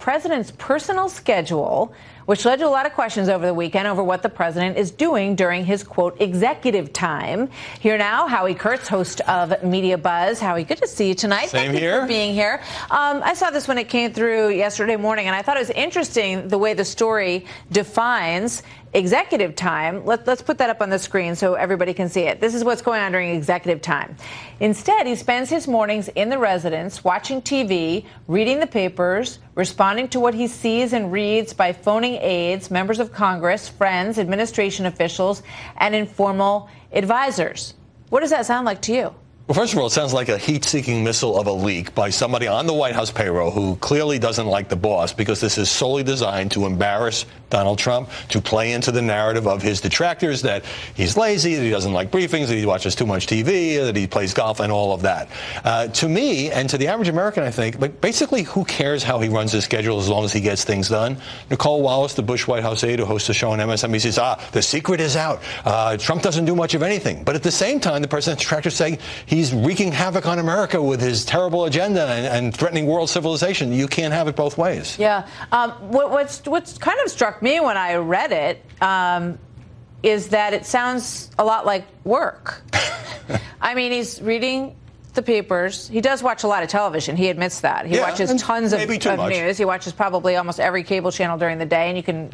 president's personal schedule, which led to a lot of questions over the weekend over what the president is doing during his, quote, executive time. Here now, Howie Kurtz, host of Media Buzz. Howie, good to see you tonight. Same Thank here. you for being here. I saw this when it came through yesterday morning, and I thought it was interesting the way the story defines executive time. Let's put that up on the screen so everybody can see it. This is what's going on during executive time. Instead, he spends his mornings in the residence, watching TV, reading the papers, responding to what he sees and reads by phoning aides, members of Congress, friends, administration officials, and informal advisors. What does that sound like to you? Well, first of all, it sounds like a heat-seeking missile of a leak by somebody on the White House payroll who clearly doesn't like the boss, because this is solely designed to embarrass Donald Trump, to play into the narrative of his detractors that he's lazy, that he doesn't like briefings, that he watches too much TV, that he plays golf, and all of that. To me, and to the average American, I think, but basically, who cares how he runs his schedule as long as he gets things done? Nicole Wallace, the Bush White House aide who hosts a show on MSNBC, says, the secret is out. Trump doesn't do much of anything. But at the same time, the president's detractors say he's wreaking havoc on America with his terrible agenda and threatening world civilization. You can't have it both ways. Yeah. What's kind of struck me when I read it is that it sounds a lot like work. I mean, he's reading the papers. He does watch a lot of television. He admits that. He watches tons of news. He watches probably almost every cable channel during the day, and you can,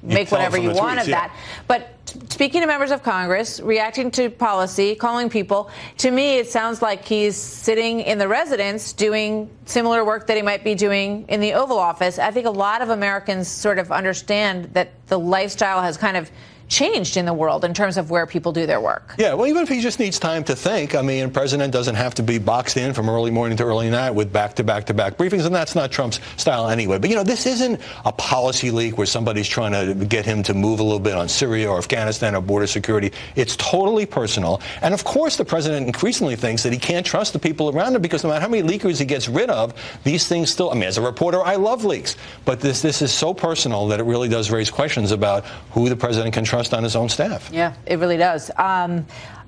make whatever you want of that. But speaking to members of Congress, reacting to policy, calling people, to me, it sounds like he's sitting in the residence doing similar work that he might be doing in the Oval Office. I think a lot of Americans sort of understand that the lifestyle has kind of changed in the world in terms of where people do their work. Yeah, well, even if he just needs time to think, I mean, a president doesn't have to be boxed in from early morning to early night with back-to-back-to-back briefings, and that's not Trump's style anyway. But, this isn't a policy leak where somebody's trying to get him to move a little bit on Syria or Afghanistan or border security. It's totally personal. And, of course, the president increasingly thinks that he can't trust the people around him, because no matter how many leakers he gets rid of, these things still, I mean, as a reporter, I love leaks. But this is so personal that it really does raise questions about who the president can trust on his own staff. Yeah, it really does.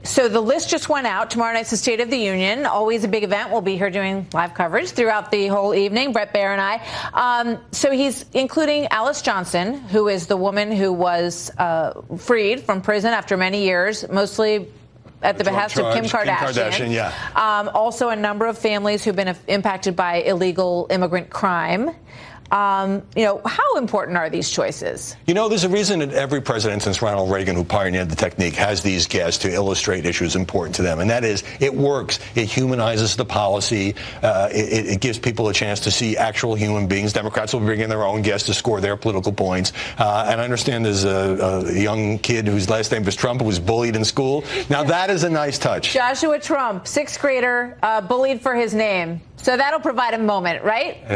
So the list just went out. Tomorrow night's the State of the Union. Always a big event. We'll be here doing live coverage throughout the whole evening, Brett Baer and I. So he's including Alice Johnson, who is the woman who was freed from prison after many years, mostly at the behest of Kim Kardashian. Yeah. Also a number of families who've been impacted by illegal immigrant crime. How important are these choices? There's a reason that every president since Ronald Reagan, who pioneered the technique, has these guests to illustrate issues important to them. And that is, it works. It humanizes the policy. It gives people a chance to see actual human beings. Democrats will bring in their own guests to score their political points. And I understand there's a young kid whose last name was Trump who was bullied in school. Now, that is a nice touch. Joshua Trump, sixth grader, bullied for his name. So that'll provide a moment, right?